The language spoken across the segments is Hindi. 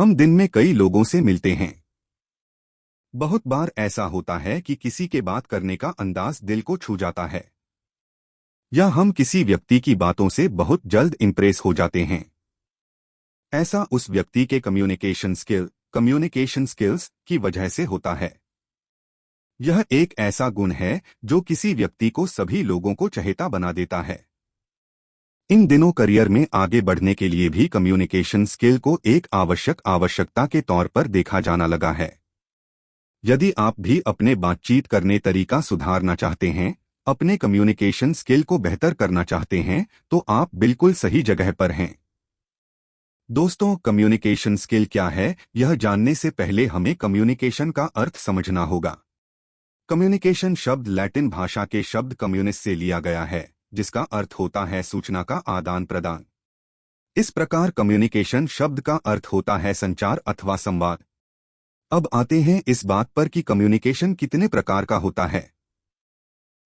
हम दिन में कई लोगों से मिलते हैं। बहुत बार ऐसा होता है कि किसी के बात करने का अंदाज दिल को छू जाता है, या हम किसी व्यक्ति की बातों से बहुत जल्द इंप्रेस हो जाते हैं। ऐसा उस व्यक्ति के कम्युनिकेशन स्किल्स की वजह से होता है। यह एक ऐसा गुण है जो किसी व्यक्ति को सभी लोगों को चहेता बना देता है। इन दिनों करियर में आगे बढ़ने के लिए भी कम्युनिकेशन स्किल को एक आवश्यकता के तौर पर देखा जाना लगा है। यदि आप भी अपने बातचीत करने तरीका सुधारना चाहते हैं, अपने कम्युनिकेशन स्किल को बेहतर करना चाहते हैं, तो आप बिल्कुल सही जगह पर हैं। दोस्तों, कम्युनिकेशन स्किल क्या है, यह जानने से पहले हमें कम्युनिकेशन का अर्थ समझना होगा। कम्युनिकेशन शब्द लैटिन भाषा के शब्द कम्युनिस से लिया गया है, जिसका अर्थ होता है सूचना का आदान प्रदान। इस प्रकार कम्युनिकेशन शब्द का अर्थ होता है संचार अथवा संवाद। अब आते हैं इस बात पर कि कम्युनिकेशन कितने प्रकार का होता है।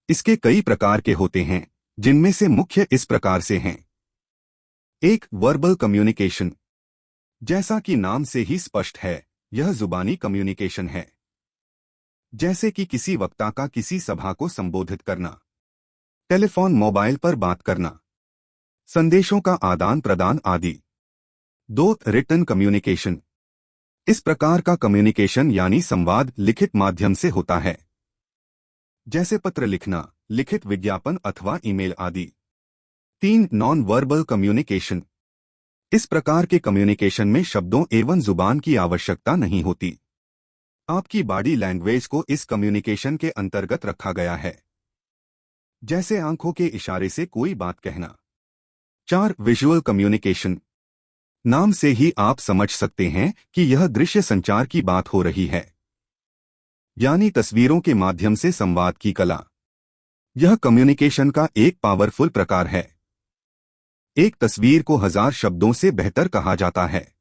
इसके कई प्रकार के होते हैं, जिनमें से मुख्य इस प्रकार से हैं। 1. Verbal communication. जैसा कि नाम से ही स्पष्ट है, यह जुबानी कम्युनिकेशन है। जैसे कि किसी वक्ता का किसी सभा को संबोधित करना, टेलीफोन मोबाइल पर बात करना, संदेशों का आदान प्रदान आदि। 2. Written communication. इस प्रकार का कम्युनिकेशन यानी संवाद लिखित माध्यम से होता है, जैसे पत्र लिखना, लिखित विज्ञापन अथवा ईमेल आदि। 3. Non verbal communication. इस प्रकार के कम्युनिकेशन में शब्दों एवं जुबान की आवश्यकता नहीं होती। आपकी बॉडी लैंग्वेज को इस कम्युनिकेशन के अंतर्गत रखा गया है, जैसे आंखों के इशारे से कोई बात कहना। 4. Visual communication. नाम से ही आप समझ सकते हैं कि यह दृश्य संचार की बात हो रही है, यानी तस्वीरों के माध्यम से संवाद की कला। यह कम्युनिकेशन का एक पावरफुल प्रकार है। एक तस्वीर को 1000 शब्दों से बेहतर कहा जाता है।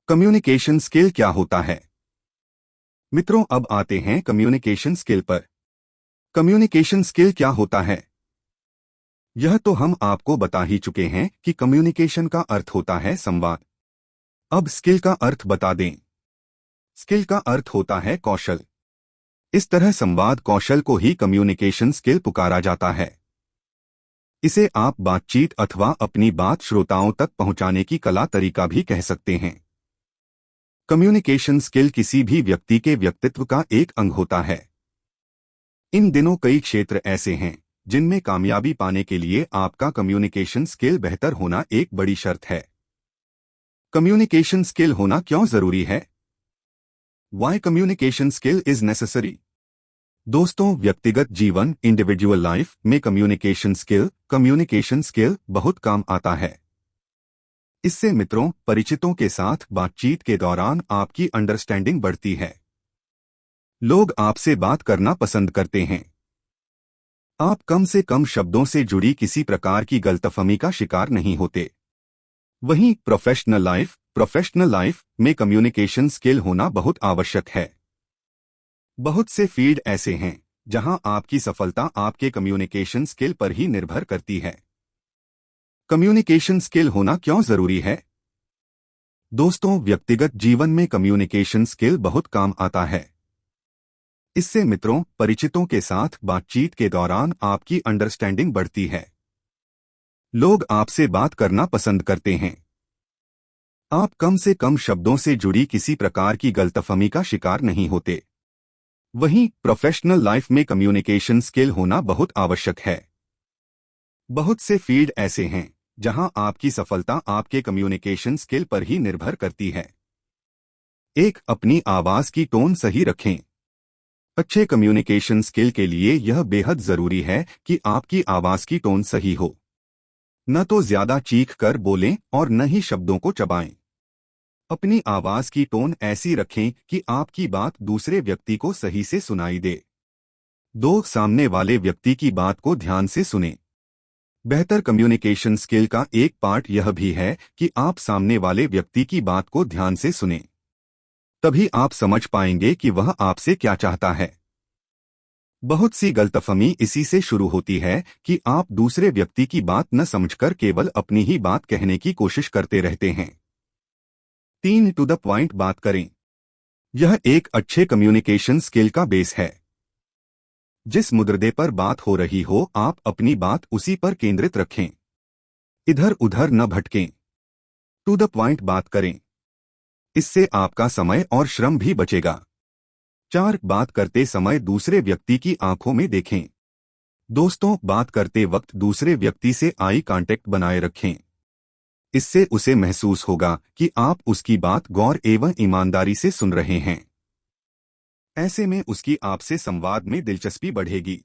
कम्युनिकेशन स्किल क्या होता है? मित्रों, अब आते हैं कम्युनिकेशन स्किल पर। कम्युनिकेशन स्किल क्या होता है? यह तो हम आपको बता ही चुके हैं कि कम्युनिकेशन का अर्थ होता है संवाद। अब स्किल का अर्थ बता दें। स्किल का अर्थ होता है कौशल। इस तरह संवाद कौशल को ही कम्युनिकेशन स्किल पुकारा जाता है। इसे आप बातचीत अथवा अपनी बात श्रोताओं तक पहुंचाने की कला तरीका भी कह सकते हैं। कम्युनिकेशन स्किल किसी भी व्यक्ति के व्यक्तित्व का एक अंग होता है। इन दिनों कई क्षेत्र ऐसे हैं जिनमें कामयाबी पाने के लिए आपका कम्युनिकेशन स्किल बेहतर होना एक बड़ी शर्त है। कम्युनिकेशन स्किल होना क्यों जरूरी है? Why communication skill is necessary? दोस्तों, व्यक्तिगत जीवन इंडिविजुअल लाइफ में कम्युनिकेशन स्किल बहुत काम आता है। इससे मित्रों, परिचितों के साथ बातचीत के दौरान आपकी अंडरस्टैंडिंग बढ़ती है। लोग आपसे बात करना पसंद करते हैं। आप कम से कम शब्दों से जुड़ी किसी प्रकार की गलतफहमी का शिकार नहीं होते। वहीं प्रोफेशनल लाइफ में कम्युनिकेशन स्किल होना बहुत आवश्यक है। बहुत से फील्ड ऐसे हैं जहां आपकी सफलता आपके कम्युनिकेशन स्किल पर ही निर्भर करती है। कम्युनिकेशन स्किल होना क्यों जरूरी है? दोस्तों, व्यक्तिगत जीवन में कम्युनिकेशन स्किल बहुत काम आता है। इससे मित्रों, परिचितों के साथ बातचीत के दौरान आपकी अंडरस्टैंडिंग बढ़ती है। लोग आपसे बात करना पसंद करते हैं। आप कम से कम शब्दों से जुड़ी किसी प्रकार की गलतफहमी का शिकार नहीं होते। वहीं प्रोफेशनल लाइफ में कम्युनिकेशन स्किल होना बहुत आवश्यक है। बहुत से फील्ड ऐसे हैं जहां आपकी सफलता आपके कम्युनिकेशन स्किल पर ही निर्भर करती है। 1. अपनी आवाज की टोन सही रखें। अच्छे कम्युनिकेशन स्किल के लिए यह बेहद जरूरी है कि आपकी आवाज की टोन सही हो। न तो ज्यादा चीख कर बोलें और न ही शब्दों को चबाएं। अपनी आवाज की टोन ऐसी रखें कि आपकी बात दूसरे व्यक्ति को सही से सुनाई दे। 2. सामने वाले व्यक्ति की बात को ध्यान से सुनें। बेहतर कम्युनिकेशन स्किल का एक पार्ट यह भी है कि आप सामने वाले व्यक्ति की बात को ध्यान से सुनें। तभी आप समझ पाएंगे कि वह आपसे क्या चाहता है। बहुत सी गलतफहमी इसी से शुरू होती है कि आप दूसरे व्यक्ति की बात न समझकर केवल अपनी ही बात कहने की कोशिश करते रहते हैं। 3 टू द पॉइंट बात करें। यह एक अच्छे कम्युनिकेशन स्किल का बेस है। जिस मुद्दे पर बात हो रही हो, आप अपनी बात उसी पर केंद्रित रखें, इधर उधर न भटकें। टू द पॉइंट बात करें, इससे आपका समय और श्रम भी बचेगा। 4 बात करते समय दूसरे व्यक्ति की आंखों में देखें। दोस्तों, बात करते वक्त दूसरे व्यक्ति से आई कांटेक्ट बनाए रखें। इससे उसे महसूस होगा कि आप उसकी बात गौर एवं ईमानदारी से सुन रहे हैं। ऐसे में उसकी आपसे संवाद में दिलचस्पी बढ़ेगी।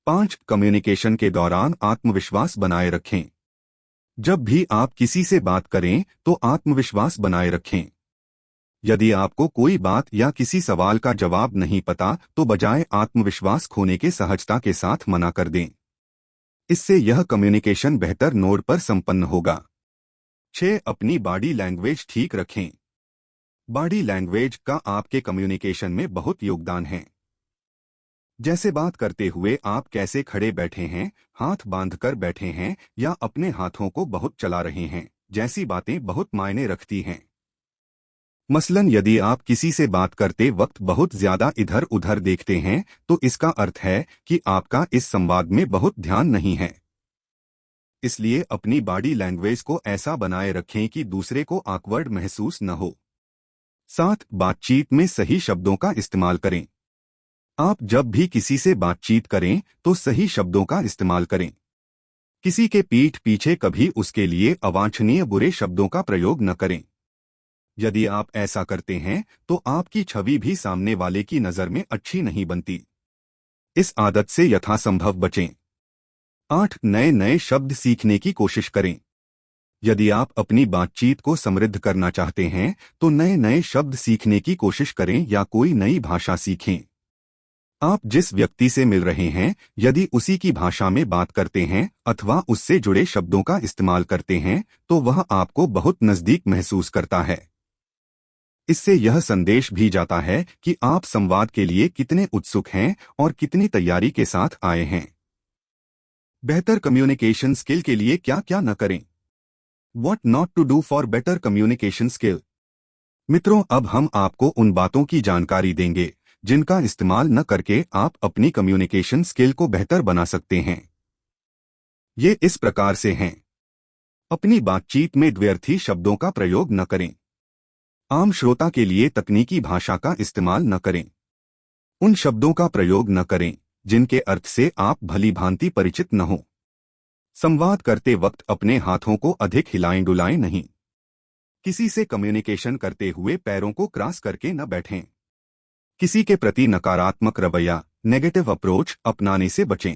5 कम्युनिकेशन के दौरान आत्मविश्वास बनाए रखें। जब भी आप किसी से बात करें तो आत्मविश्वास बनाए रखें। यदि आपको कोई बात या किसी सवाल का जवाब नहीं पता तो बजाय आत्मविश्वास खोने के सहजता के साथ मना कर दें। इससे यह कम्युनिकेशन बेहतर नोड पर संपन्न होगा। 6 अपनी बॉडी लैंग्वेज ठीक रखें। बॉडी लैंग्वेज का आपके कम्युनिकेशन में बहुत योगदान है। जैसे बात करते हुए आप कैसे खड़े बैठे हैं, हाथ बांधकर बैठे हैं या अपने हाथों को बहुत चला रहे हैं, जैसी बातें बहुत मायने रखती हैं। मसलन यदि आप किसी से बात करते वक्त बहुत ज्यादा इधर उधर देखते हैं तो इसका अर्थ है कि आपका इस संवाद में बहुत ध्यान नहीं है। इसलिए अपनी बॉडी लैंग्वेज को ऐसा बनाए रखें कि दूसरे को ऑकवर्ड महसूस न हो। 7 बातचीत में सही शब्दों का इस्तेमाल करें। आप जब भी किसी से बातचीत करें तो सही शब्दों का इस्तेमाल करें। किसी के पीठ पीछे कभी उसके लिए अवांछनीय बुरे शब्दों का प्रयोग न करें। यदि आप ऐसा करते हैं तो आपकी छवि भी सामने वाले की नज़र में अच्छी नहीं बनती। इस आदत से यथासंभव बचें। 8 नए नए शब्द सीखने की कोशिश करें। यदि आप अपनी बातचीत को समृद्ध करना चाहते हैं तो नए नए शब्द सीखने की कोशिश करें या कोई नई भाषा सीखें। आप जिस व्यक्ति से मिल रहे हैं यदि उसी की भाषा में बात करते हैं अथवा उससे जुड़े शब्दों का इस्तेमाल करते हैं तो वह आपको बहुत नज़दीक महसूस करता है। इससे यह संदेश भी जाता है कि आप संवाद के लिए कितने उत्सुक हैं और कितनी तैयारी के साथ आए हैं। बेहतर कम्युनिकेशन स्किल के लिए क्या क्या न करें। What not to do for better communication skill। मित्रों, अब हम आपको उन बातों की जानकारी देंगे जिनका इस्तेमाल न करके आप अपनी कम्युनिकेशन स्किल को बेहतर बना सकते हैं। ये इस प्रकार से हैं। अपनी बातचीत में द्व्यर्थी शब्दों का प्रयोग न करें। आम श्रोता के लिए तकनीकी भाषा का इस्तेमाल न करें। उन शब्दों का प्रयोग न करें जिनके अर्थ से आप भली भांति परिचित न हो। संवाद करते वक्त अपने हाथों को अधिक हिलाएं डुलाएं नहीं। किसी से कम्युनिकेशन करते हुए पैरों को क्रॉस करके न बैठें। किसी के प्रति नकारात्मक रवैया, नेगेटिव अप्रोच अपनाने से बचें।